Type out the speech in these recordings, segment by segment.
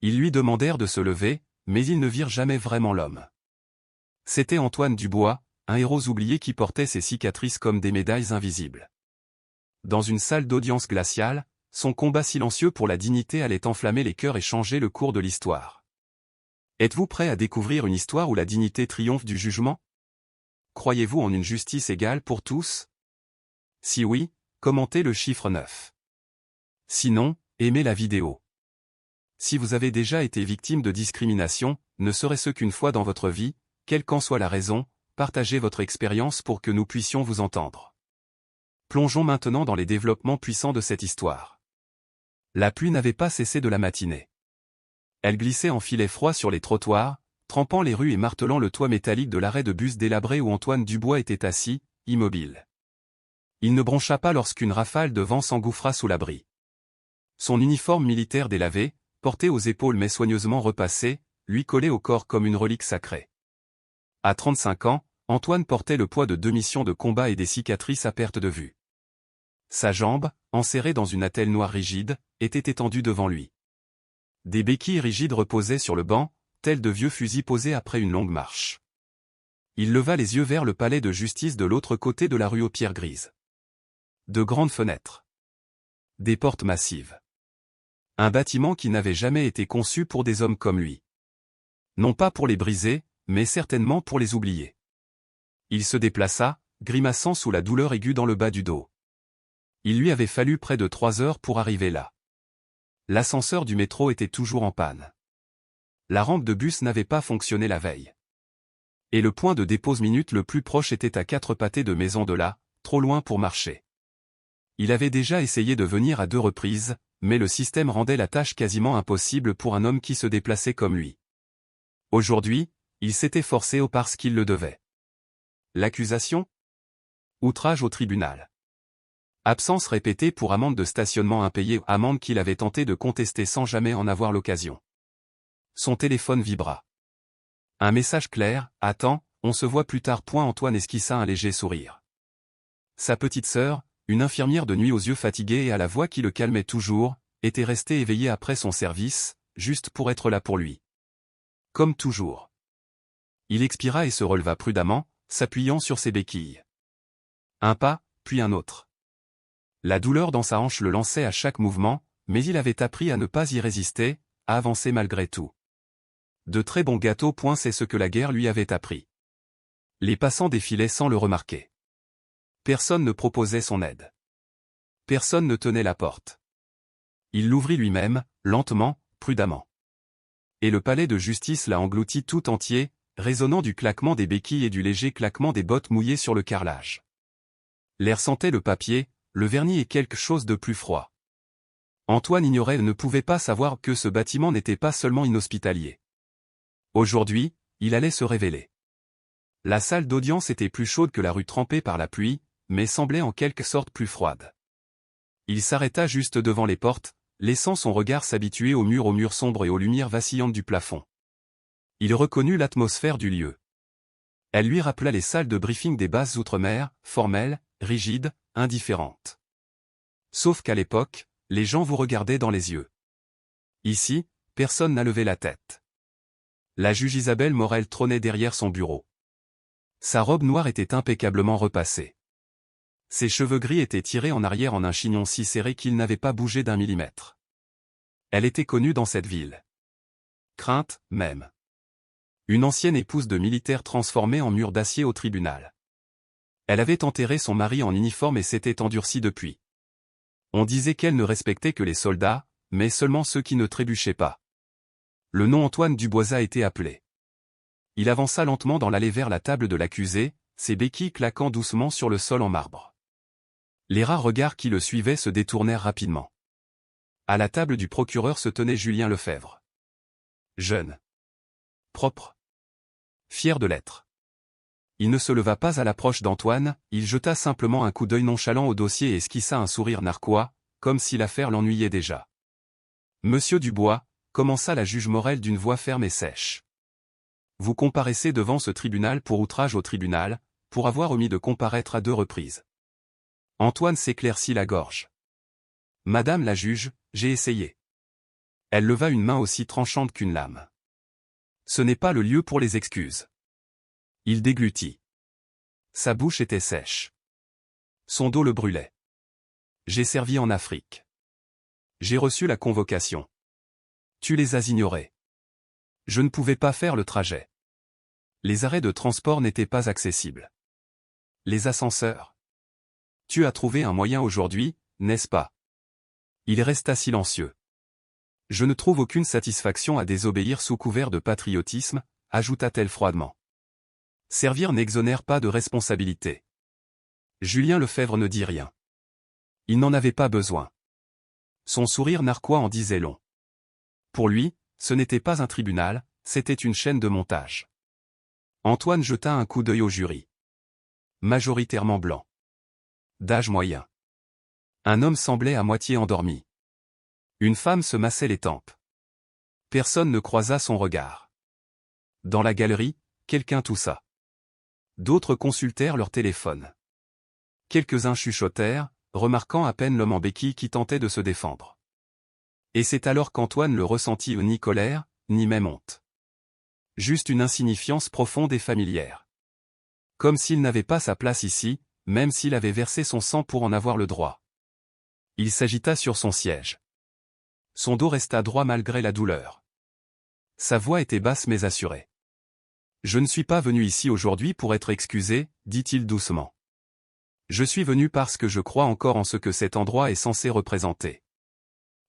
Ils lui demandèrent de se lever, mais ils ne virent jamais vraiment l'homme. C'était Antoine Dubois, un héros oublié qui portait ses cicatrices comme des médailles invisibles. Dans une salle d'audience glaciale, son combat silencieux pour la dignité allait enflammer les cœurs et changer le cours de l'histoire. Êtes-vous prêt à découvrir une histoire où la dignité triomphe du jugement? Croyez-vous en une justice égale pour tous? Si oui, commentez le chiffre 9. Sinon, aimez la vidéo. Si vous avez déjà été victime de discrimination, ne serait-ce qu'une fois dans votre vie, quelle qu'en soit la raison, partagez votre expérience pour que nous puissions vous entendre. Plongeons maintenant dans les développements puissants de cette histoire. La pluie n'avait pas cessé de la matinée. Elle glissait en filets froids sur les trottoirs, trempant les rues et martelant le toit métallique de l'arrêt de bus délabré où Antoine Dubois était assis, immobile. Il ne broncha pas lorsqu'une rafale de vent s'engouffra sous l'abri. Son uniforme militaire délavé, porté aux épaules mais soigneusement repassé, lui collait au corps comme une relique sacrée. À 35 ans, Antoine portait le poids de 2 missions de combat et des cicatrices à perte de vue. Sa jambe, enserrée dans une attelle noire rigide, était étendue devant lui. Des béquilles rigides reposaient sur le banc, tels de vieux fusils posés après une longue marche. Il leva les yeux vers le palais de justice de l'autre côté de la rue aux pierres grises. De grandes fenêtres. Des portes massives. Un bâtiment qui n'avait jamais été conçu pour des hommes comme lui. Non pas pour les briser, mais certainement pour les oublier. Il se déplaça, grimaçant sous la douleur aiguë dans le bas du dos. Il lui avait fallu près de 3 heures pour arriver là. L'ascenseur du métro était toujours en panne. La rampe de bus n'avait pas fonctionné la veille. Et le point de dépose minute le plus proche était à 4 pâtés de maison de là, trop loin pour marcher. Il avait déjà essayé de venir à 2 reprises, mais le système rendait la tâche quasiment impossible pour un homme qui se déplaçait comme lui. Aujourd'hui, il s'était forcé au parce qu'il le devait. L'accusation? Outrage au tribunal. Absence répétée pour amende de stationnement impayée, amende qu'il avait tenté de contester sans jamais en avoir l'occasion. Son téléphone vibra. Un message clair, « Attends, on se voit plus tard. » Antoine esquissa un léger sourire. Sa petite sœur, une infirmière de nuit aux yeux fatigués et à la voix qui le calmait toujours, était restée éveillée après son service, juste pour être là pour lui. Comme toujours. Il expira et se releva prudemment, s'appuyant sur ses béquilles. Un pas, puis un autre. La douleur dans sa hanche le lançait à chaque mouvement, mais il avait appris à ne pas y résister, à avancer malgré tout. De très bons gâteaux. C'est ce que la guerre lui avait appris. Les passants défilaient sans le remarquer. Personne ne proposait son aide. Personne ne tenait la porte. Il l'ouvrit lui-même, lentement, prudemment. Et le palais de justice l'a englouti tout entier, résonnant du claquement des béquilles et du léger claquement des bottes mouillées sur le carrelage. L'air sentait le papier, le vernis et quelque chose de plus froid. Antoine ignorait et ne pouvait pas savoir que ce bâtiment n'était pas seulement inhospitalier. Aujourd'hui, il allait se révéler. La salle d'audience était plus chaude que la rue trempée par la pluie, mais semblait en quelque sorte plus froide. Il s'arrêta juste devant les portes, laissant son regard s'habituer aux murs sombres et aux lumières vacillantes du plafond. Il reconnut l'atmosphère du lieu. Elle lui rappela les salles de briefing des bases outre-mer, formelles, rigides, indifférentes. Sauf qu'à l'époque, les gens vous regardaient dans les yeux. Ici, personne n'a levé la tête. La juge Isabelle Morel trônait derrière son bureau. Sa robe noire était impeccablement repassée. Ses cheveux gris étaient tirés en arrière en un chignon si serré qu'il n'avait pas bougé d'1 millimètre. Elle était connue dans cette ville. Crainte, même. Une ancienne épouse de militaire transformée en mur d'acier au tribunal. Elle avait enterré son mari en uniforme et s'était endurcie depuis. On disait qu'elle ne respectait que les soldats, mais seulement ceux qui ne trébuchaient pas. Le nom Antoine Dubois a été appelé. Il avança lentement dans l'allée vers la table de l'accusé, ses béquilles claquant doucement sur le sol en marbre. Les rares regards qui le suivaient se détournèrent rapidement. À la table du procureur se tenait Julien Lefebvre. Jeune. Propre. Fier de l'être. Il ne se leva pas à l'approche d'Antoine, il jeta simplement un coup d'œil nonchalant au dossier et esquissa un sourire narquois, comme si l'affaire l'ennuyait déjà. Monsieur Dubois, commença la juge Morel d'une voix ferme et sèche. Vous comparaissez devant ce tribunal pour outrage au tribunal, pour avoir omis de comparaître à 2 reprises. Antoine s'éclaircit la gorge. Madame la juge, j'ai essayé. Elle leva une main aussi tranchante qu'une lame. Ce n'est pas le lieu pour les excuses. Il déglutit. Sa bouche était sèche. Son dos le brûlait. J'ai servi en Afrique. J'ai reçu la convocation. Tu les as ignorés. Je ne pouvais pas faire le trajet. Les arrêts de transport n'étaient pas accessibles. Les ascenseurs. Tu as trouvé un moyen aujourd'hui, n'est-ce pas? Il resta silencieux. Je ne trouve aucune satisfaction à désobéir sous couvert de patriotisme, ajouta-t-elle froidement. Servir n'exonère pas de responsabilité. Julien Lefebvre ne dit rien. Il n'en avait pas besoin. Son sourire narquois en disait long. Pour lui, ce n'était pas un tribunal, c'était une chaîne de montage. Antoine jeta un coup d'œil au jury. Majoritairement blanc. D'âge moyen. Un homme semblait à moitié endormi. Une femme se massait les tempes. Personne ne croisa son regard. Dans la galerie, quelqu'un toussa. D'autres consultèrent leur téléphone. Quelques-uns chuchotèrent, remarquant à peine l'homme en béquille qui tentait de se défendre. Et c'est alors qu'Antoine le ressentit ni colère, ni même honte. Juste une insignifiance profonde et familière. Comme s'il n'avait pas sa place ici, même s'il avait versé son sang pour en avoir le droit. Il s'agita sur son siège. Son dos resta droit malgré la douleur. Sa voix était basse mais assurée. Je ne suis pas venu ici aujourd'hui pour être excusé, dit-il doucement. Je suis venu parce que je crois encore en ce que cet endroit est censé représenter.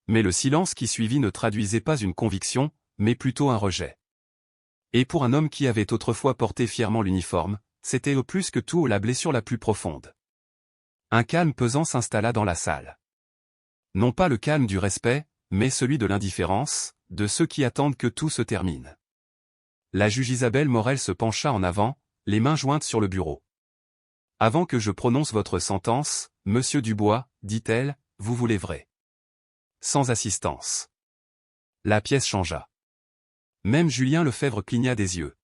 Mais le silence qui suivit ne traduisait pas une conviction, mais plutôt un rejet. Et pour un homme qui avait autrefois porté fièrement l'uniforme, c'était au plus que tout la blessure la plus profonde. Un calme pesant s'installa dans la salle. Non pas le calme du respect, mais celui de l'indifférence, de ceux qui attendent que tout se termine. La juge Isabelle Morel se pencha en avant, les mains jointes sur le bureau. Avant que je prononce votre sentence, monsieur Dubois, dit-elle, vous voulez vrai. Sans assistance. La pièce changea. Même Julien Lefebvre cligna des yeux.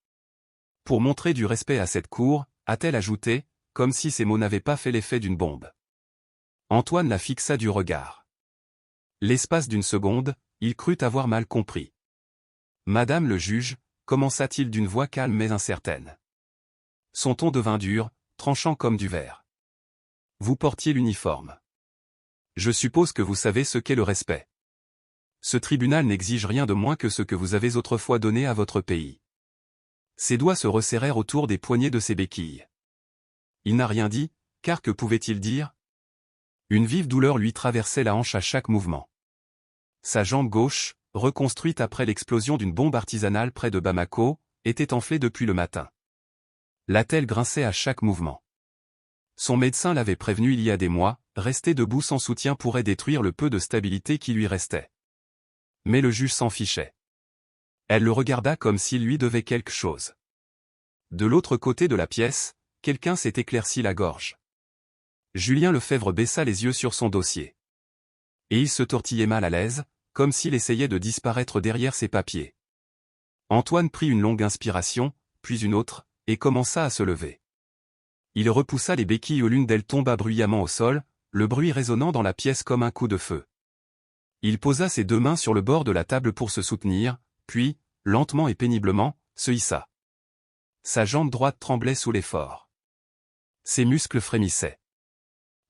Pour montrer du respect à cette cour, a-t-elle ajouté, comme si ces mots n'avaient pas fait l'effet d'une bombe. Antoine la fixa du regard. L'espace d'une seconde, il crut avoir mal compris. Madame le juge, commença-t-il d'une voix calme mais incertaine. Son ton devint dur, tranchant comme du verre. Vous portiez l'uniforme. Je suppose que vous savez ce qu'est le respect. Ce tribunal n'exige rien de moins que ce que vous avez autrefois donné à votre pays. Ses doigts se resserrèrent autour des poignets de ses béquilles. Il n'a rien dit, car que pouvait-il dire? Une vive douleur lui traversait la hanche à chaque mouvement. Sa jambe gauche, reconstruite après l'explosion d'une bombe artisanale près de Bamako, était enflée depuis le matin. L'attelle grinçait à chaque mouvement. Son médecin l'avait prévenu il y a des mois, rester debout sans soutien pourrait détruire le peu de stabilité qui lui restait. Mais le juge s'en fichait. Elle le regarda comme s'il lui devait quelque chose. De l'autre côté de la pièce, quelqu'un s'est éclairci la gorge. Julien Lefebvre baissa les yeux sur son dossier. Et il se tortillait mal à l'aise, comme s'il essayait de disparaître derrière ses papiers. Antoine prit une longue inspiration, puis une autre, et commença à se lever. Il repoussa les béquilles où l'une d'elles tomba bruyamment au sol, le bruit résonnant dans la pièce comme un coup de feu. Il posa ses deux mains sur le bord de la table pour se soutenir, puis, lentement et péniblement, se hissa. Sa jambe droite tremblait sous l'effort. Ses muscles frémissaient.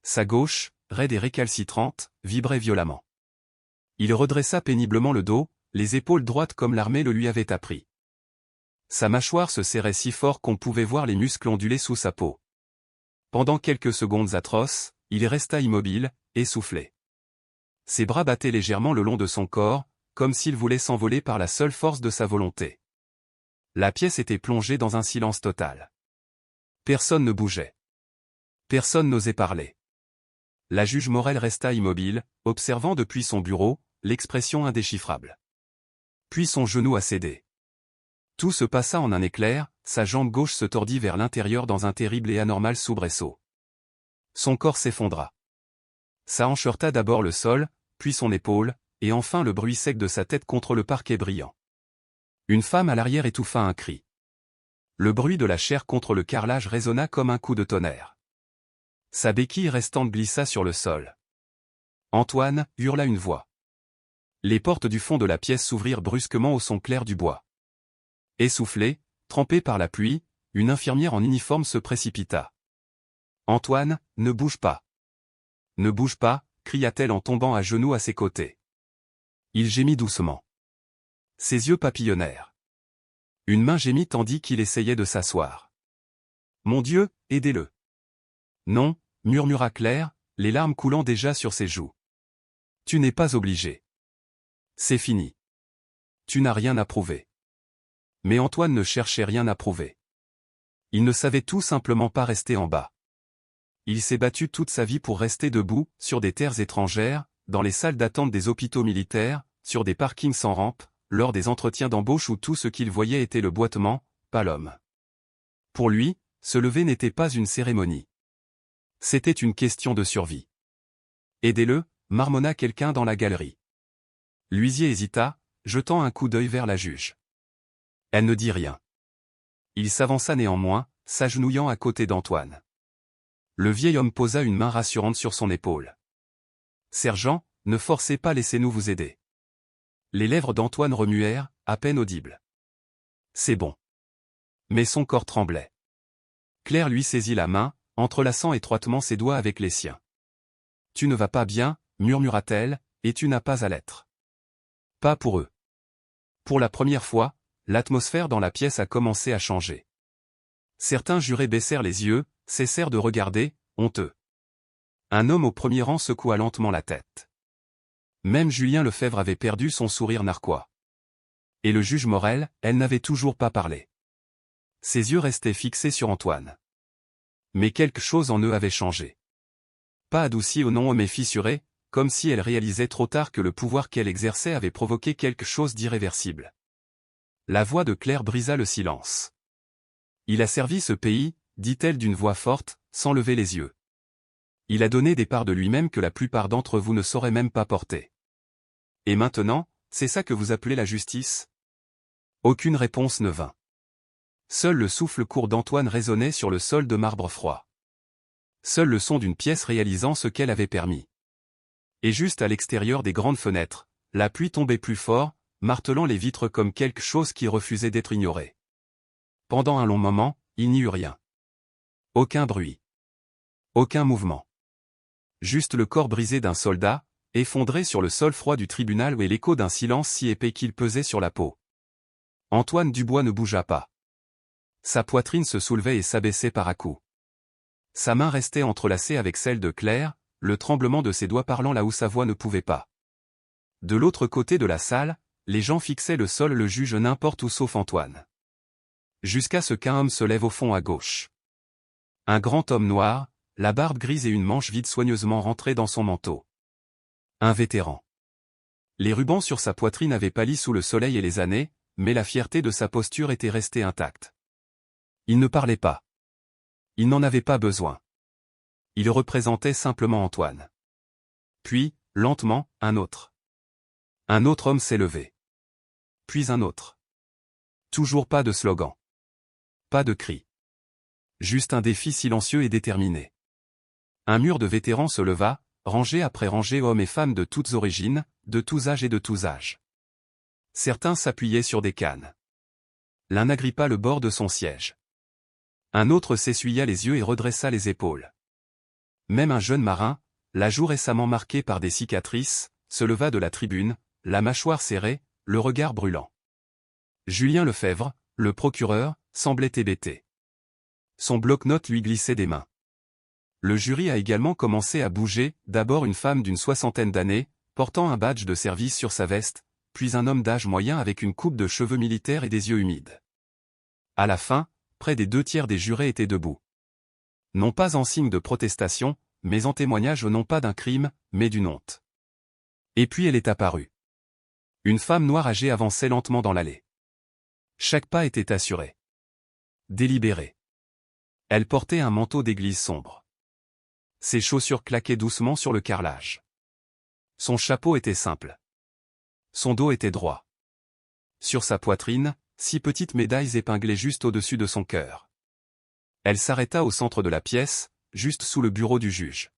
Sa gauche, raide et récalcitrante, vibrait violemment. Il redressa péniblement le dos, les épaules droites comme l'armée le lui avait appris. Sa mâchoire se serrait si fort qu'on pouvait voir les muscles onduler sous sa peau. Pendant quelques secondes atroces, il resta immobile, essoufflé. Ses bras battaient légèrement le long de son corps, comme s'il voulait s'envoler par la seule force de sa volonté. La pièce était plongée dans un silence total. Personne ne bougeait. Personne n'osait parler. La juge Morel resta immobile, observant depuis son bureau, l'expression indéchiffrable. Puis son genou a cédé. Tout se passa en un éclair, sa jambe gauche se tordit vers l'intérieur dans un terrible et anormal soubresaut. Son corps s'effondra. Sa hanche heurta d'abord le sol, puis son épaule, et enfin le bruit sec de sa tête contre le parquet brillant. Une femme à l'arrière étouffa un cri. Le bruit de la chair contre le carrelage résonna comme un coup de tonnerre. Sa béquille restante glissa sur le sol. Antoine hurla une voix. Les portes du fond de la pièce s'ouvrirent brusquement au son clair du bois. Essoufflée, trempée par la pluie, une infirmière en uniforme se précipita. « Antoine, ne bouge pas. Ne bouge pas, cria-t-elle en tombant à genoux à ses côtés. Il gémit doucement. Ses yeux papillonnèrent. Une main gémit tandis qu'il essayait de s'asseoir. « Mon Dieu, aidez-le !» « Non, » murmura Claire, les larmes coulant déjà sur ses joues. « Tu n'es pas obligé. C'est fini. Tu n'as rien à prouver. » Mais Antoine ne cherchait rien à prouver. Il ne savait tout simplement pas rester en bas. Il s'est battu toute sa vie pour rester debout, sur des terres étrangères, dans les salles d'attente des hôpitaux militaires, sur des parkings sans rampe, lors des entretiens d'embauche où tout ce qu'il voyait était le boitement, pas l'homme. Pour lui, se lever n'était pas une cérémonie. C'était une question de survie. « Aidez-le » marmonna quelqu'un dans la galerie. L'huissier hésita, jetant un coup d'œil vers la juge. Elle ne dit rien. Il s'avança néanmoins, s'agenouillant à côté d'Antoine. Le vieil homme posa une main rassurante sur son épaule. « Sergent, ne forcez pas, laissez-nous vous aider. » Les lèvres d'Antoine remuèrent, à peine audibles. « C'est bon. » Mais son corps tremblait. Claire lui saisit la main, entrelaçant étroitement ses doigts avec les siens. « Tu ne vas pas bien, » murmura-t-elle, « et tu n'as pas à l'être. » Pas pour eux. Pour la première fois, l'atmosphère dans la pièce a commencé à changer. Certains jurés baissèrent les yeux, cessèrent de regarder, honteux. Un homme au premier rang secoua lentement la tête. Même Julien Lefebvre avait perdu son sourire narquois. Et le juge Morel, elle n'avait toujours pas parlé. Ses yeux restaient fixés sur Antoine. Mais quelque chose en eux avait changé. Pas adouci au non mais fissuré, comme si elle réalisait trop tard que le pouvoir qu'elle exerçait avait provoqué quelque chose d'irréversible. La voix de Claire brisa le silence. « Il a servi ce pays, » dit-elle d'une voix forte, sans lever les yeux. « Il a donné des parts de lui-même que la plupart d'entre vous ne sauraient même pas porter. Et maintenant, c'est ça que vous appelez la justice ?» Aucune réponse ne vint. Seul le souffle court d'Antoine résonnait sur le sol de marbre froid. Seul le son d'une pièce réalisant ce qu'elle avait permis. Et juste à l'extérieur des grandes fenêtres, la pluie tombait plus fort, martelant les vitres comme quelque chose qui refusait d'être ignoré. Pendant un long moment, il n'y eut rien. Aucun bruit. Aucun mouvement. Juste le corps brisé d'un soldat, effondré sur le sol froid du tribunal et l'écho d'un silence si épais qu'il pesait sur la peau. Antoine Dubois ne bougea pas. Sa poitrine se soulevait et s'abaissait par à-coups. Sa main restait entrelacée avec celle de Claire, le tremblement de ses doigts parlant là où sa voix ne pouvait pas. De l'autre côté de la salle, les gens fixaient le sol, le juge n'importe où sauf Antoine. Jusqu'à ce qu'un homme se lève au fond à gauche. Un grand homme noir, la barbe grise et une manche vide soigneusement rentrée dans son manteau. Un vétéran. Les rubans sur sa poitrine avaient pâli sous le soleil et les années, mais la fierté de sa posture était restée intacte. Il ne parlait pas. Il n'en avait pas besoin. Il représentait simplement Antoine. Puis, lentement, un autre. Un autre homme s'est levé. Puis un autre. Toujours pas de slogan. Pas de cri. Juste un défi silencieux et déterminé. Un mur de vétérans se leva, rangée après rangée, hommes et femmes de toutes origines, de tous âges et de tous âges. Certains s'appuyaient sur des cannes. L'un agrippa le bord de son siège. Un autre s'essuya les yeux et redressa les épaules. Même un jeune marin, la joue récemment marquée par des cicatrices, se leva de la tribune, la mâchoire serrée, le regard brûlant. Julien Lefebvre, le procureur, semblait hébété. Son bloc-notes lui glissait des mains. Le jury a également commencé à bouger, d'abord une femme d'une soixantaine d'années, portant un badge de service sur sa veste, puis un homme d'âge moyen avec une coupe de cheveux militaires et des yeux humides. À la fin, près des 2/3 des jurés étaient debout. Non pas en signe de protestation, mais en témoignage non pas d'un crime, mais d'une honte. Et puis elle est apparue. Une femme noire âgée avançait lentement dans l'allée. Chaque pas était assuré. Délibéré. Elle portait un manteau d'église sombre. Ses chaussures claquaient doucement sur le carrelage. Son chapeau était simple. Son dos était droit. Sur sa poitrine, 6 petites médailles épinglées juste au-dessus de son cœur. Elle s'arrêta au centre de la pièce, juste sous le bureau du juge.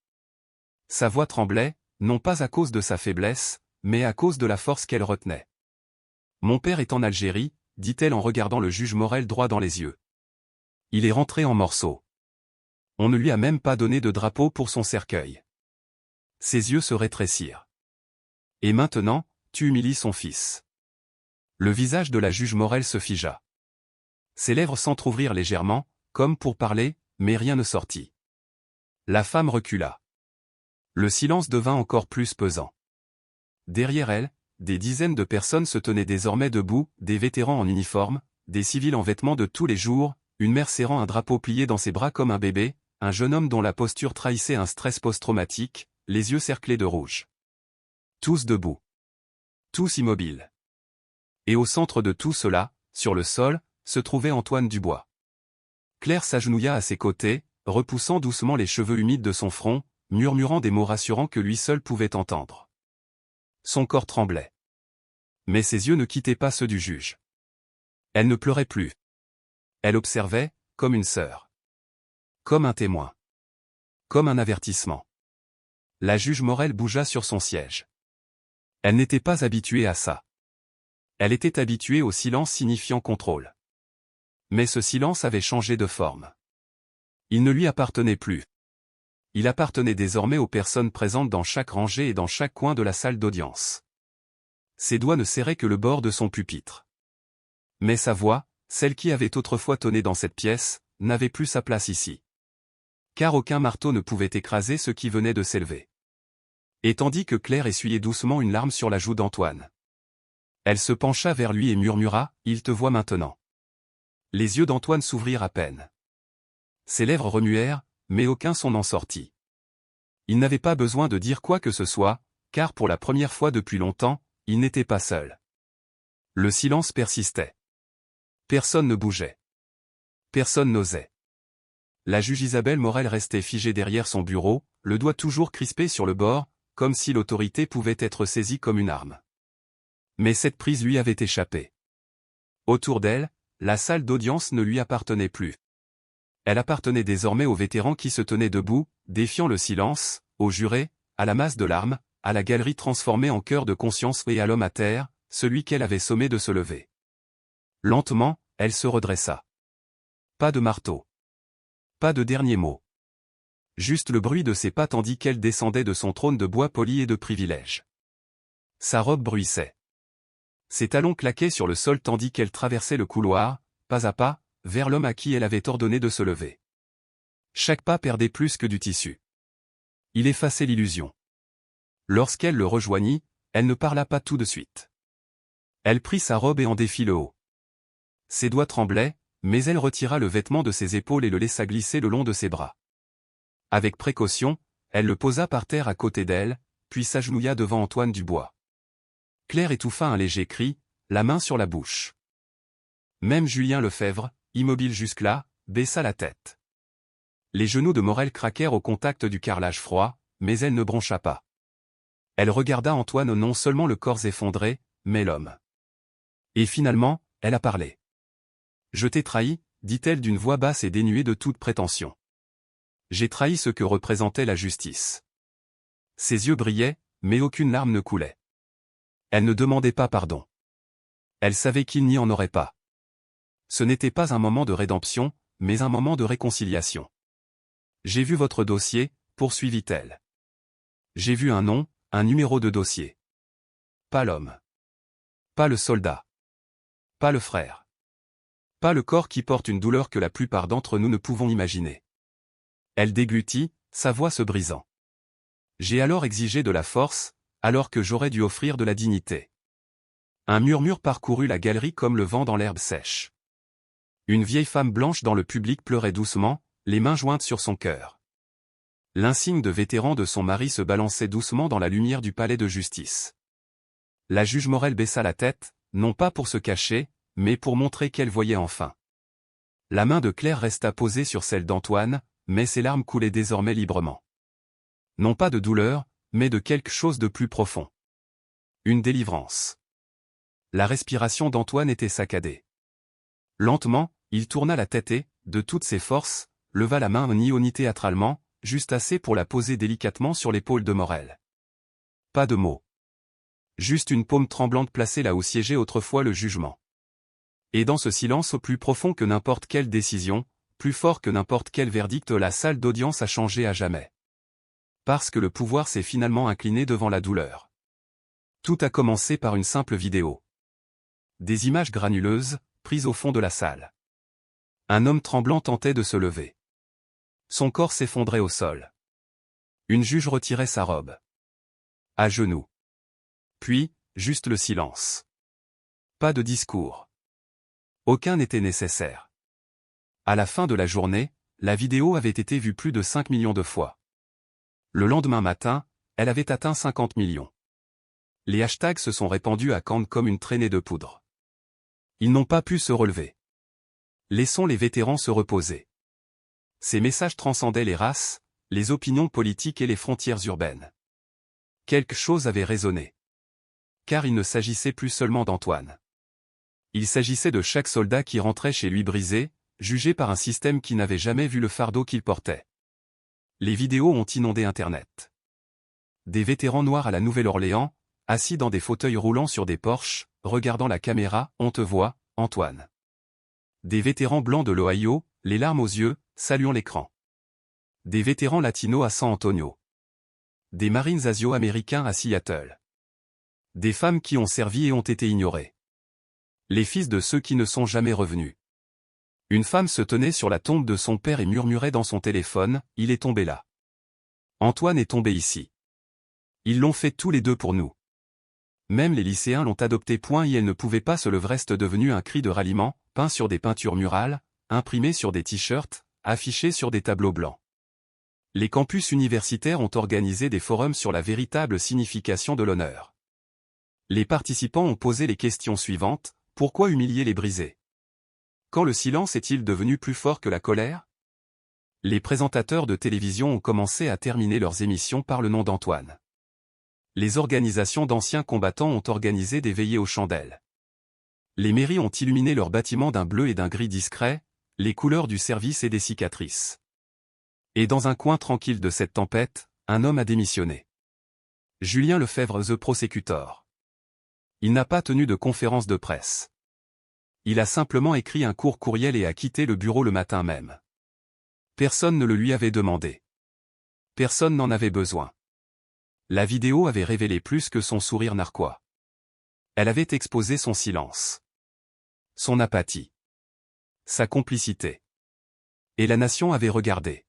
Sa voix tremblait, non pas à cause de sa faiblesse, mais à cause de la force qu'elle retenait. Mon père est en Algérie, dit-elle en regardant le juge Morel droit dans les yeux. Il est rentré en morceaux. On ne lui a même pas donné de drapeau pour son cercueil. Ses yeux se rétrécirent. Et maintenant, tu humilies son fils. Le visage de la juge Morel se figea. Ses lèvres s'entr'ouvrirent légèrement, comme pour parler, mais rien ne sortit. La femme recula. Le silence devint encore plus pesant. Derrière elle, des dizaines de personnes se tenaient désormais debout, des vétérans en uniforme, des civils en vêtements de tous les jours, une mère serrant un drapeau plié dans ses bras comme un bébé, un jeune homme dont la posture trahissait un stress post-traumatique, les yeux cerclés de rouge. Tous debout. Tous immobiles. Et au centre de tout cela, sur le sol, se trouvait Antoine Dubois. Claire s'agenouilla à ses côtés, repoussant doucement les cheveux humides de son front, murmurant des mots rassurants que lui seul pouvait entendre. Son corps tremblait. Mais ses yeux ne quittaient pas ceux du juge. Elle ne pleurait plus. Elle observait, comme une sœur. Comme un témoin. Comme un avertissement. La juge Morel bougea sur son siège. Elle n'était pas habituée à ça. Elle était habituée au silence signifiant contrôle. Mais ce silence avait changé de forme. Il ne lui appartenait plus. Il appartenait désormais aux personnes présentes dans chaque rangée et dans chaque coin de la salle d'audience. Ses doigts ne serraient que le bord de son pupitre. Mais sa voix, celle qui avait autrefois tonné dans cette pièce, n'avait plus sa place ici. Car aucun marteau ne pouvait écraser ce qui venait de s'élever. Et tandis que Claire essuyait doucement une larme sur la joue d'Antoine. Elle se pencha vers lui et murmura « Il te voit maintenant ». Les yeux d'Antoine s'ouvrirent à peine. Ses lèvres remuèrent, mais aucun son n'en sortit. Il n'avait pas besoin de dire quoi que ce soit, car pour la première fois depuis longtemps, il n'était pas seul. Le silence persistait. Personne ne bougeait. Personne n'osait. La juge Isabelle Morel restait figée derrière son bureau, le doigt toujours crispé sur le bord, comme si l'autorité pouvait être saisie comme une arme. Mais cette prise lui avait échappé. Autour d'elle, la salle d'audience ne lui appartenait plus. Elle appartenait désormais aux vétérans qui se tenaient debout, défiant le silence, aux jurés, à la masse de larmes, à la galerie transformée en cœur de conscience et à l'homme à terre, celui qu'elle avait sommé de se lever. Lentement, elle se redressa. Pas de marteau. Pas de dernier mot. Juste le bruit de ses pas tandis qu'elle descendait de son trône de bois poli et de privilège. Sa robe bruissait. Ses talons claquaient sur le sol tandis qu'elle traversait le couloir, pas à pas, vers l'homme à qui elle avait ordonné de se lever. Chaque pas perdait plus que du tissu. Il effaçait l'illusion. Lorsqu'elle le rejoignit, elle ne parla pas tout de suite. Elle prit sa robe et en défit le haut. Ses doigts tremblaient, mais elle retira le vêtement de ses épaules et le laissa glisser le long de ses bras. Avec précaution, elle le posa par terre à côté d'elle, puis s'agenouilla devant Antoine Dubois. Claire étouffa un léger cri, la main sur la bouche. Même Julien Lefebvre, immobile jusque-là, baissa la tête. Les genoux de Morel craquèrent au contact du carrelage froid, mais elle ne broncha pas. Elle regarda Antoine non seulement le corps effondré, mais l'homme. Et finalement, elle a parlé. « Je t'ai trahi », dit-elle d'une voix basse et dénuée de toute prétention. « J'ai trahi ce que représentait la justice. » Ses yeux brillaient, mais aucune larme ne coulait. Elle ne demandait pas pardon. Elle savait qu'il n'y en aurait pas. Ce n'était pas un moment de rédemption, mais un moment de réconciliation. « J'ai vu votre dossier », poursuivit-elle. « J'ai vu un nom, un numéro de dossier. Pas l'homme. Pas le soldat. Pas le frère. Pas le corps qui porte une douleur que la plupart d'entre nous ne pouvons imaginer. » Elle déglutit, sa voix se brisant. J'ai alors exigé de la force, alors que j'aurais dû offrir de la dignité. Un murmure parcourut la galerie comme le vent dans l'herbe sèche. Une vieille femme blanche dans le public pleurait doucement, les mains jointes sur son cœur. L'insigne de vétéran de son mari se balançait doucement dans la lumière du palais de justice. La juge Morel baissa la tête, non pas pour se cacher, mais pour montrer qu'elle voyait enfin. La main de Claire resta posée sur celle d'Antoine, mais ses larmes coulaient désormais librement. Non pas de douleur, mais de quelque chose de plus profond. Une délivrance. La respiration d'Antoine était saccadée. Lentement, il tourna la tête et, de toutes ses forces, leva la main ni théâtralement, juste assez pour la poser délicatement sur l'épaule de Morel. Pas de mots. Juste une paume tremblante placée là où siégeait autrefois le jugement. Et dans ce silence plus profond que n'importe quelle décision, plus fort que n'importe quel verdict, la salle d'audience a changé à jamais. Parce que le pouvoir s'est finalement incliné devant la douleur. Tout a commencé par une simple vidéo. Des images granuleuses, prises au fond de la salle. Un homme tremblant tentait de se lever. Son corps s'effondrait au sol. Une juge retirait sa robe. À genoux. Puis, juste le silence. Pas de discours. Aucun n'était nécessaire. À la fin de la journée, la vidéo avait été vue plus de 5 millions de fois. Le lendemain matin, elle avait atteint 50 millions. Les hashtags se sont répandus à Cannes comme une traînée de poudre. Ils n'ont pas pu se relever. Laissons les vétérans se reposer. Ces messages transcendaient les races, les opinions politiques et les frontières urbaines. Quelque chose avait résonné. Car il ne s'agissait plus seulement d'Antoine. Il s'agissait de chaque soldat qui rentrait chez lui brisé, jugé par un système qui n'avait jamais vu le fardeau qu'il portait. Les vidéos ont inondé Internet. Des vétérans noirs à la Nouvelle-Orléans, assis dans des fauteuils roulants sur des Porsche, regardant la caméra, on te voit, Antoine. Des vétérans blancs de l'Ohio, les larmes aux yeux, saluant l'écran. Des vétérans latinos à San Antonio. Des Marines asio-américains à Seattle. Des femmes qui ont servi et ont été ignorées. Les fils de ceux qui ne sont jamais revenus. Une femme se tenait sur la tombe de son père et murmurait dans son téléphone, « Il est tombé là. Antoine est tombé ici. Ils l'ont fait tous les deux pour nous. » Même les lycéens l'ont adopté. Et elle ne pouvait pas se lever. Reste devenu un cri de ralliement, peint sur des peintures murales, imprimé sur des t-shirts, affiché sur des tableaux blancs. Les campus universitaires ont organisé des forums sur la véritable signification de l'honneur. Les participants ont posé les questions suivantes, pourquoi humilier les brisés? Quand le silence est-il devenu plus fort que la colère? Les présentateurs de télévision ont commencé à terminer leurs émissions par le nom d'Antoine. Les organisations d'anciens combattants ont organisé des veillées aux chandelles. Les mairies ont illuminé leurs bâtiments d'un bleu et d'un gris discret, les couleurs du service et des cicatrices. Et dans un coin tranquille de cette tempête, un homme a démissionné. Julien Lefebvre, the prosecutor. Il n'a pas tenu de conférence de presse. Il a simplement écrit un court courriel et a quitté le bureau le matin même. Personne ne le lui avait demandé. Personne n'en avait besoin. La vidéo avait révélé plus que son sourire narquois. Elle avait exposé son silence. Son apathie. Sa complicité. Et la nation avait regardé.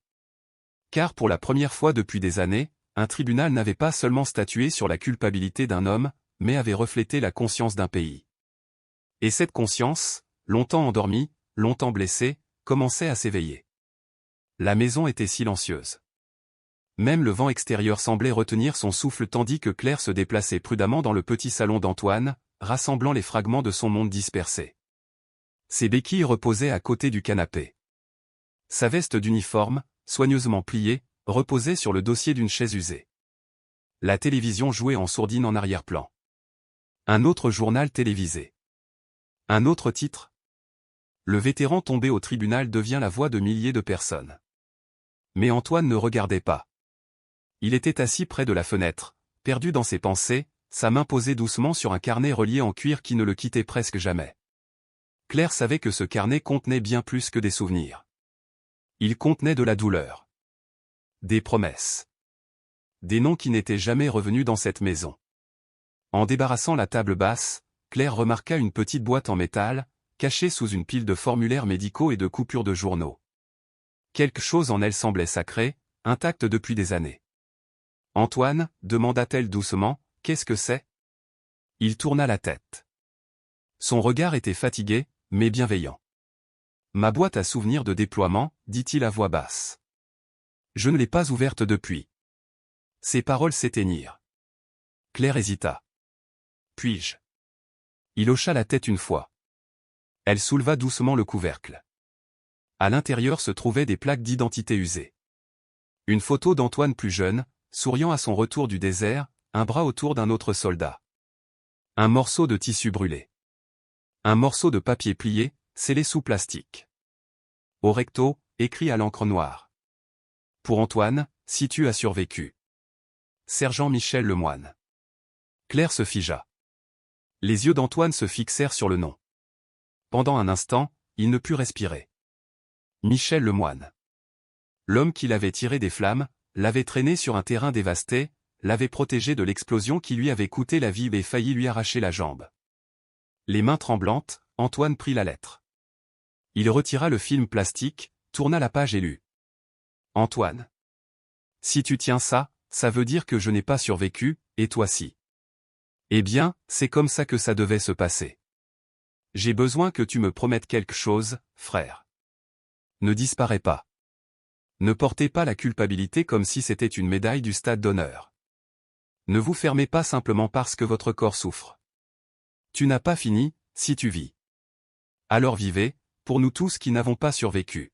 Car pour la première fois depuis des années, un tribunal n'avait pas seulement statué sur la culpabilité d'un homme, mais avait reflété la conscience d'un pays. Et cette conscience, longtemps endormie, longtemps blessée, commençait à s'éveiller. La maison était silencieuse. Même le vent extérieur semblait retenir son souffle tandis que Claire se déplaçait prudemment dans le petit salon d'Antoine, rassemblant les fragments de son monde dispersé. Ses béquilles reposaient à côté du canapé. Sa veste d'uniforme, soigneusement pliée, reposait sur le dossier d'une chaise usée. La télévision jouait en sourdine en arrière-plan. Un autre journal télévisé. Un autre titre. Le vétéran tombé au tribunal devient la voix de milliers de personnes. Mais Antoine ne regardait pas. Il était assis près de la fenêtre, perdu dans ses pensées, sa main posée doucement sur un carnet relié en cuir qui ne le quittait presque jamais. Claire savait que ce carnet contenait bien plus que des souvenirs. Il contenait de la douleur. Des promesses. Des noms qui n'étaient jamais revenus dans cette maison. En débarrassant la table basse, Claire remarqua une petite boîte en métal, cachée sous une pile de formulaires médicaux et de coupures de journaux. Quelque chose en elle semblait sacré, intacte depuis des années. « Antoine » demanda-t-elle doucement, « qu'est-ce que c'est » Il tourna la tête. Son regard était fatigué, mais bienveillant. « Ma boîte à souvenirs de déploiement » dit-il à voix basse. « Je ne l'ai pas ouverte depuis. » Ses paroles s'éteignirent. Claire hésita. « Puis-je » Il hocha la tête une fois. Elle souleva doucement le couvercle. À l'intérieur se trouvaient des plaques d'identité usées. Une photo d'Antoine plus jeune, souriant à son retour du désert, un bras autour d'un autre soldat. Un morceau de tissu brûlé. Un morceau de papier plié, scellé sous plastique. Au recto, écrit à l'encre noire. Pour Antoine, si tu as survécu. Sergent Michel Lemoine. Claire se figea. Les yeux d'Antoine se fixèrent sur le nom. Pendant un instant, il ne put respirer. Michel Lemoine. L'homme qui l'avait tiré des flammes, l'avait traîné sur un terrain dévasté, l'avait protégé de l'explosion qui lui avait coûté la vie et failli lui arracher la jambe. Les mains tremblantes, Antoine prit la lettre. Il retira le film plastique, tourna la page et lut. Antoine. Si tu tiens ça, ça veut dire que je n'ai pas survécu, et toi si. Eh bien, c'est comme ça que ça devait se passer. J'ai besoin que tu me promettes quelque chose, frère. Ne disparais pas. Ne portez pas la culpabilité comme si c'était une médaille du stade d'honneur. Ne vous fermez pas simplement parce que votre corps souffre. Tu n'as pas fini, si tu vis. Alors vivez, pour nous tous qui n'avons pas survécu.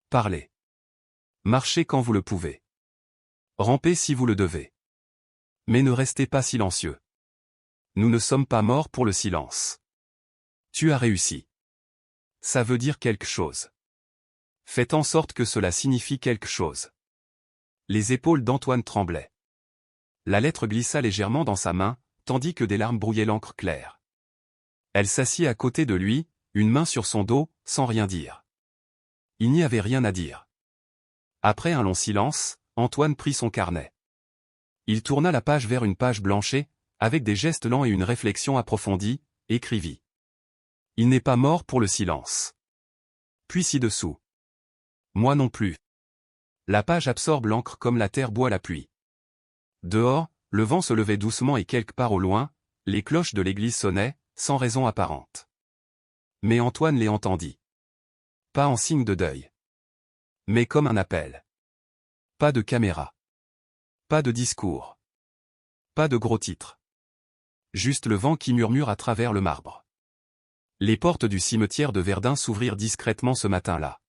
Parlez. Marchez quand vous le pouvez. Rampez si vous le devez. Mais ne restez pas silencieux. Nous ne sommes pas morts pour le silence. Tu as réussi. Ça veut dire quelque chose. Faites en sorte que cela signifie quelque chose. Les épaules d'Antoine tremblaient. La lettre glissa légèrement dans sa main, tandis que des larmes brouillaient l'encre claire. Elle s'assit à côté de lui, une main sur son dos, sans rien dire. Il n'y avait rien à dire. Après un long silence, Antoine prit son carnet. Il tourna la page vers une page blanchée, avec des gestes lents et une réflexion approfondie, écrivit. Il n'est pas mort pour le silence. Puis ci-dessous. Moi non plus. La page absorbe l'encre comme la terre boit la pluie. Dehors, le vent se levait doucement et quelque part au loin, les cloches de l'église sonnaient, sans raison apparente. Mais Antoine les entendit. Pas en signe de deuil. Mais comme un appel. Pas de caméra. Pas de discours. Pas de gros titres. Juste le vent qui murmure à travers le marbre. Les portes du cimetière de Verdun s'ouvrirent discrètement ce matin-là.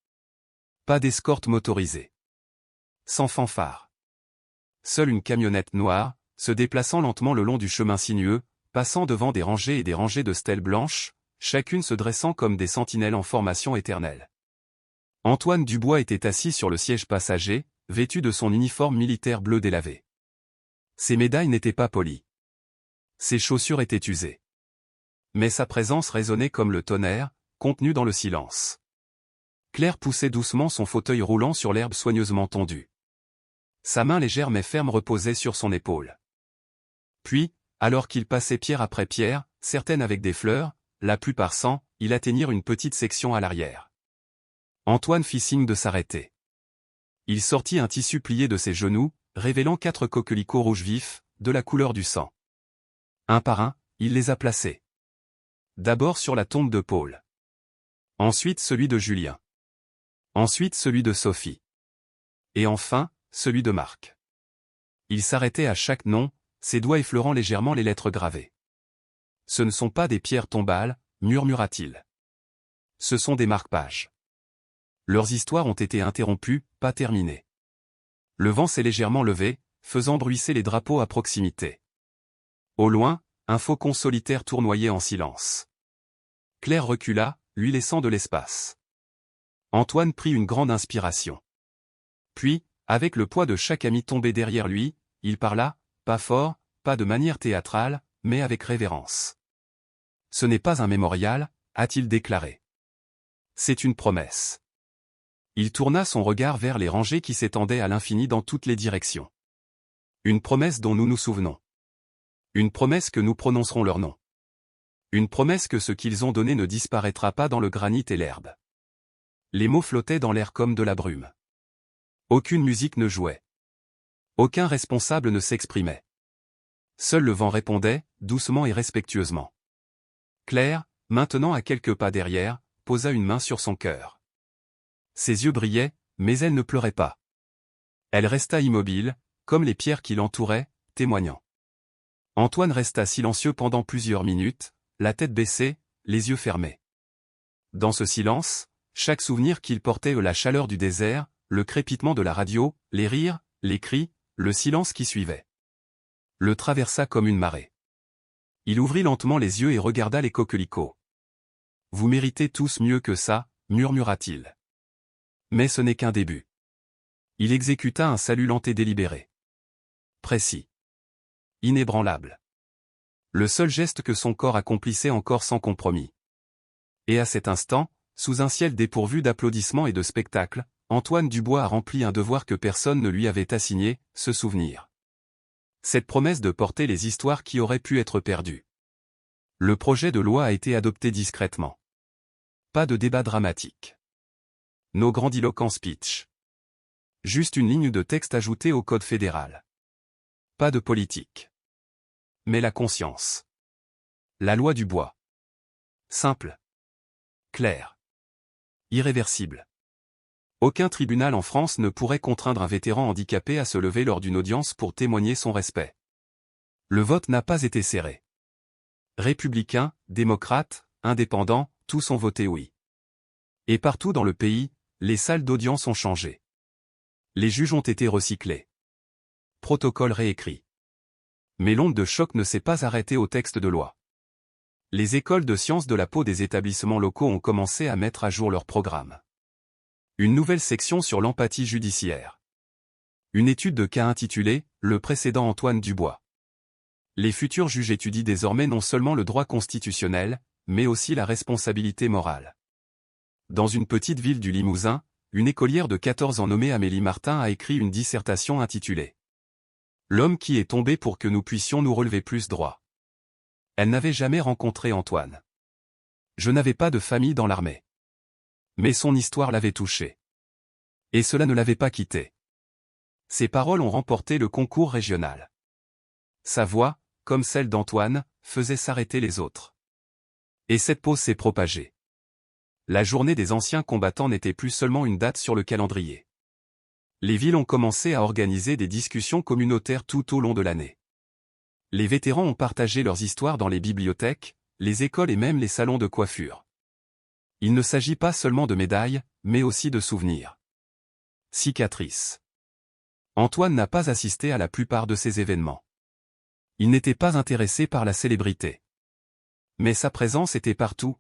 Pas d'escorte motorisée. Sans fanfare. Seule une camionnette noire, se déplaçant lentement le long du chemin sinueux, passant devant des rangées et des rangées de stèles blanches, chacune se dressant comme des sentinelles en formation éternelle. Antoine Dubois était assis sur le siège passager, vêtu de son uniforme militaire bleu délavé. Ses médailles n'étaient pas polies. Ses chaussures étaient usées. Mais sa présence résonnait comme le tonnerre, contenu dans le silence. Claire poussait doucement son fauteuil roulant sur l'herbe soigneusement tondue. Sa main légère mais ferme reposait sur son épaule. Puis, alors qu'il passait pierre après pierre, certaines avec des fleurs, la plupart sans, ils atteignirent une petite section à l'arrière. Antoine fit signe de s'arrêter. Il sortit un tissu plié de ses genoux, révélant 4 coquelicots rouges vifs, de la couleur du sang. Un par un, il les a placés. D'abord sur la tombe de Paul. Ensuite celui de Julien. Ensuite celui de Sophie. Et enfin, celui de Marc. Il s'arrêtait à chaque nom, ses doigts effleurant légèrement les lettres gravées. Ce ne sont pas des pierres tombales, murmura-t-il. Ce sont des marque-pages. Leurs histoires ont été interrompues, pas terminées. Le vent s'est légèrement levé, faisant bruisser les drapeaux à proximité. Au loin, un faucon solitaire tournoyait en silence. Claire recula, lui laissant de l'espace. Antoine prit une grande inspiration. Puis, avec le poids de chaque ami tombé derrière lui, il parla, pas fort, pas de manière théâtrale, mais avec révérence. Ce n'est pas un mémorial, a-t-il déclaré. C'est une promesse. Il tourna son regard vers les rangées qui s'étendaient à l'infini dans toutes les directions. Une promesse dont nous nous souvenons. Une promesse que nous prononcerons leur nom. Une promesse que ce qu'ils ont donné ne disparaîtra pas dans le granit et l'herbe. Les mots flottaient dans l'air comme de la brume. Aucune musique ne jouait. Aucun responsable ne s'exprimait. Seul le vent répondait, doucement et respectueusement. Claire, maintenant à quelques pas derrière, posa une main sur son cœur. Ses yeux brillaient, mais elle ne pleurait pas. Elle resta immobile, comme les pierres qui l'entouraient, témoignant. Antoine resta silencieux pendant plusieurs minutes, la tête baissée, les yeux fermés. Dans ce silence, chaque souvenir qu'il portait la chaleur du désert, le crépitement de la radio, les rires, les cris, le silence qui suivait. Le traversa comme une marée. Il ouvrit lentement les yeux et regarda les coquelicots. « Vous méritez tous mieux que ça, murmura-t-il. Mais ce n'est qu'un début. » Il exécuta un salut lent et délibéré. Précis. Inébranlable. Le seul geste que son corps accomplissait encore sans compromis. Et à cet instant, sous un ciel dépourvu d'applaudissements et de spectacles, Antoine Dubois a rempli un devoir que personne ne lui avait assigné, se souvenir. Cette promesse de porter les histoires qui auraient pu être perdues. Le projet de loi a été adopté discrètement. Pas de débat dramatique. Nos grandiloquents speech. Juste une ligne de texte ajoutée au code fédéral. Pas de politique. Mais la conscience. La loi Dubois. Simple. Claire. Irréversible. Aucun tribunal en France ne pourrait contraindre un vétéran handicapé à se lever lors d'une audience pour témoigner son respect. Le vote n'a pas été serré. Républicains, démocrates, indépendants, tous ont voté oui. Et partout dans le pays, les salles d'audience ont changé. Les juges ont été recyclés. Protocole réécrit. Mais l'onde de choc ne s'est pas arrêtée au texte de loi. Les écoles de sciences de la peau des établissements locaux ont commencé à mettre à jour leur programme. Une nouvelle section sur l'empathie judiciaire. Une étude de cas intitulée « Le précédent Antoine Dubois ». Les futurs juges étudient désormais non seulement le droit constitutionnel, mais aussi la responsabilité morale. Dans une petite ville du Limousin, une écolière de 14 ans nommée Amélie Martin a écrit une dissertation intitulée « L'homme qui est tombé pour que nous puissions nous relever plus droit ». Elle n'avait jamais rencontré Antoine. Je n'avais pas de famille dans l'armée. Mais son histoire l'avait touché. Et cela ne l'avait pas quitté. Ses paroles ont remporté le concours régional. Sa voix, comme celle d'Antoine, faisait s'arrêter les autres. Et cette pause s'est propagée. La journée des anciens combattants n'était plus seulement une date sur le calendrier. Les villes ont commencé à organiser des discussions communautaires tout au long de l'année. Les vétérans ont partagé leurs histoires dans les bibliothèques, les écoles et même les salons de coiffure. Il ne s'agit pas seulement de médailles, mais aussi de souvenirs. Cicatrices. Antoine n'a pas assisté à la plupart de ces événements. Il n'était pas intéressé par la célébrité. Mais sa présence était partout.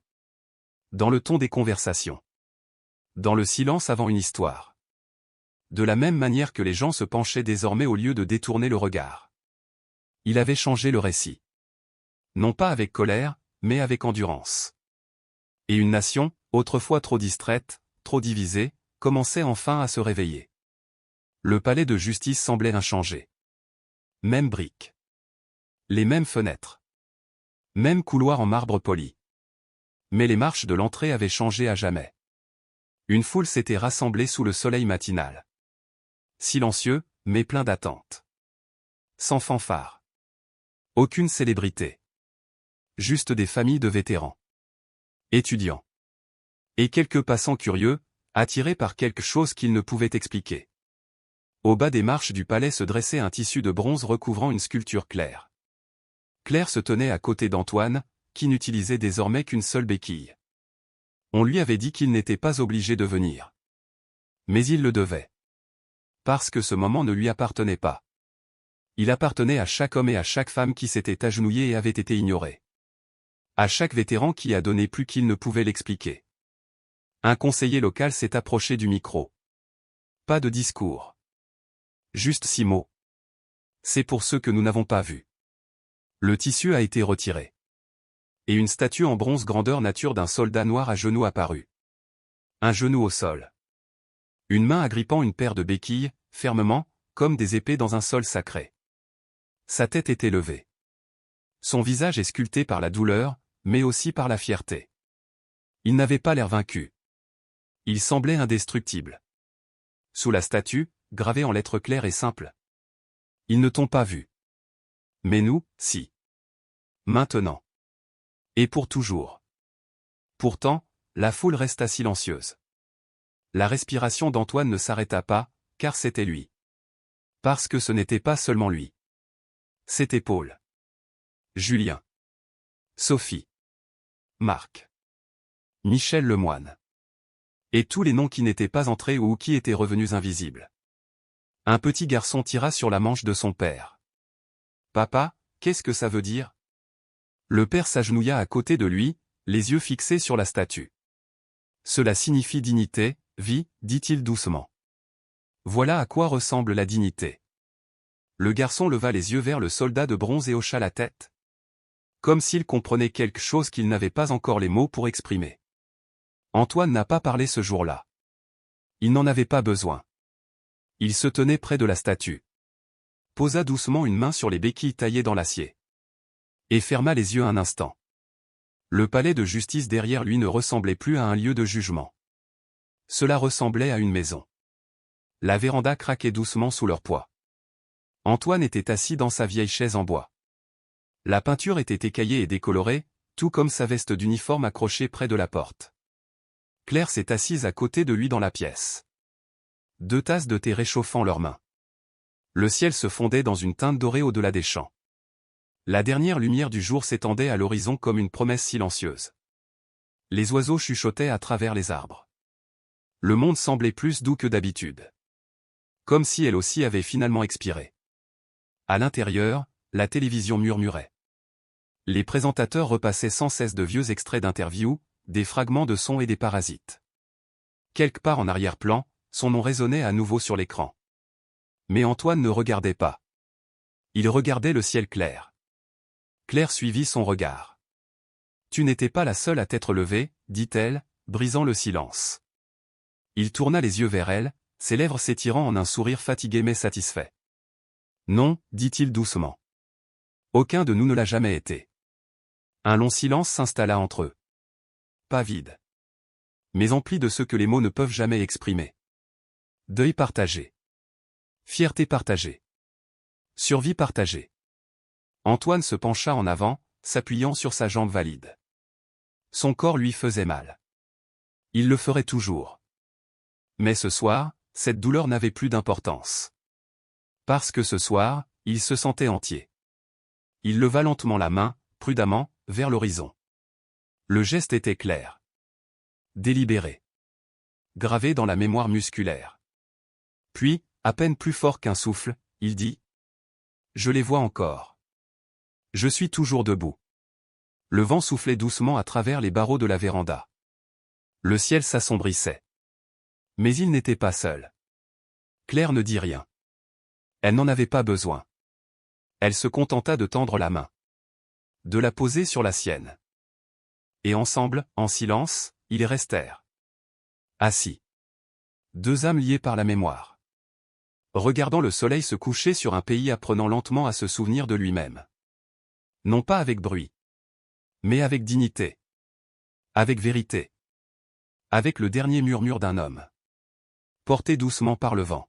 Dans le ton des conversations. Dans le silence avant une histoire. De la même manière que les gens se penchaient désormais au lieu de détourner le regard. Il avait changé le récit. Non pas avec colère, mais avec endurance. Et une nation, autrefois trop distraite, trop divisée, commençait enfin à se réveiller. Le palais de justice semblait inchangé. Même briques. Les mêmes fenêtres. Même couloir en marbre poli. Mais les marches de l'entrée avaient changé à jamais. Une foule s'était rassemblée sous le soleil matinal. Silencieux, mais plein d'attente. Sans fanfare. Aucune célébrité. Juste des familles de vétérans. Étudiants. Et quelques passants curieux, attirés par quelque chose qu'ils ne pouvaient expliquer. Au bas des marches du palais se dressait un tissu de bronze recouvrant une sculpture Claire. Claire se tenait à côté d'Antoine, qui n'utilisait désormais qu'une seule béquille. On lui avait dit qu'il n'était pas obligé de venir. Mais il le devait. Parce que ce moment ne lui appartenait pas. Il appartenait à chaque homme et à chaque femme qui s'était agenouillé et avait été ignoré. À chaque vétéran qui a donné plus qu'il ne pouvait l'expliquer. Un conseiller local s'est approché du micro. Pas de discours. Juste 6 mots. C'est pour ceux que nous n'avons pas vus. Le tissu a été retiré. Et une statue en bronze grandeur nature d'un soldat noir à genoux apparut. Un genou au sol. Une main agrippant une paire de béquilles, fermement, comme des épées dans un sol sacré. Sa tête était levée. Son visage est sculpté par la douleur, mais aussi par la fierté. Il n'avait pas l'air vaincu. Il semblait indestructible. Sous la statue, gravé en lettres claires et simples. Ils ne t'ont pas vu. Mais nous, si. Maintenant. Et pour toujours. Pourtant, la foule resta silencieuse. La respiration d'Antoine ne s'arrêta pas, car c'était lui. Parce que ce n'était pas seulement lui. C'était Paul. Julien. Sophie. Marc. Michel Lemoine. Et tous les noms qui n'étaient pas entrés ou qui étaient revenus invisibles. Un petit garçon tira sur la manche de son père. « Papa, qu'est-ce que ça veut dire ?» Le père s'agenouilla à côté de lui, les yeux fixés sur la statue. « Cela signifie dignité, vie, dit-il doucement. Voilà à quoi ressemble la dignité. » Le garçon leva les yeux vers le soldat de bronze et hocha la tête. Comme s'il comprenait quelque chose qu'il n'avait pas encore les mots pour exprimer. Antoine n'a pas parlé ce jour-là. Il n'en avait pas besoin. Il se tenait près de la statue. Posa doucement une main sur les béquilles taillées dans l'acier. Et ferma les yeux un instant. Le palais de justice derrière lui ne ressemblait plus à un lieu de jugement. Cela ressemblait à une maison. La véranda craquait doucement sous leur poids. Antoine était assis dans sa vieille chaise en bois. La peinture était écaillée et décolorée, tout comme sa veste d'uniforme accrochée près de la porte. Claire s'est assise à côté de lui dans la pièce. 2 tasses de thé réchauffant leurs mains. Le ciel se fondait dans une teinte dorée au-delà des champs. La dernière lumière du jour s'étendait à l'horizon comme une promesse silencieuse. Les oiseaux chuchotaient à travers les arbres. Le monde semblait plus doux que d'habitude. Comme si elle aussi avait finalement expiré. À l'intérieur, la télévision murmurait. Les présentateurs repassaient sans cesse de vieux extraits d'interviews, des fragments de sons et des parasites. Quelque part en arrière-plan, son nom résonnait à nouveau sur l'écran. Mais Antoine ne regardait pas. Il regardait le ciel clair. Claire suivit son regard. « Tu n'étais pas la seule à t'être levée, dit-elle, brisant le silence. » Il tourna les yeux vers elle, ses lèvres s'étirant en un sourire fatigué mais satisfait. « Non, dit-il doucement. Aucun de nous ne l'a jamais été. » Un long silence s'installa entre eux. Pas vide. Mais empli de ce que les mots ne peuvent jamais exprimer. Deuil partagé. Fierté partagée. Survie partagée. Antoine se pencha en avant, s'appuyant sur sa jambe valide. Son corps lui faisait mal. Il le ferait toujours. Mais ce soir, cette douleur n'avait plus d'importance. Parce que ce soir, il se sentait entier. Il leva lentement la main, prudemment, vers l'horizon. Le geste était clair. Délibéré. Gravé dans la mémoire musculaire. Puis, à peine plus fort qu'un souffle, il dit « Je les vois encore. Je suis toujours debout. » Le vent soufflait doucement à travers les barreaux de la véranda. Le ciel s'assombrissait. Mais il n'était pas seul. Claire ne dit rien. Elle n'en avait pas besoin. Elle se contenta de tendre la main. De la poser sur la sienne. Et ensemble, en silence, ils restèrent. Assis. 2 âmes liées par la mémoire. Regardant le soleil se coucher sur un pays apprenant lentement à se souvenir de lui-même. Non pas avec bruit. Mais avec dignité. Avec vérité. Avec le dernier murmure d'un homme. Porté doucement par le vent.